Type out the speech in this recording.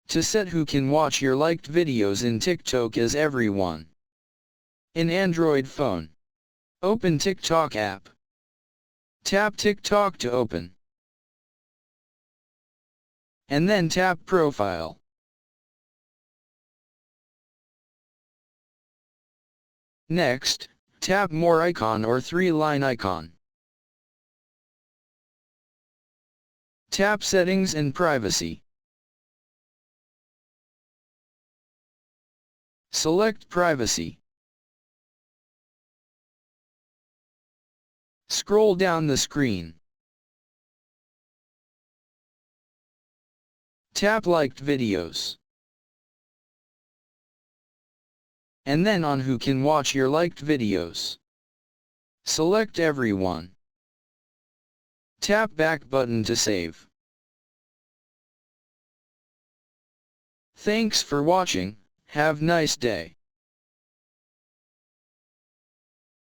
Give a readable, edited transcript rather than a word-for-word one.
To set who can watch your liked videos in TikTok as everyone. In Android phone. Open TikTok app. Tap TikTok to open. And then tap Profile. Next, tap More icon or 3-line icon. Tap Settings and Privacy. Select Privacy. Scroll down the screen. Tap Liked Videos. And then on Who can watch your liked videos. Select Everyone. Tap Back button to save. Thanks for watching, have nice day.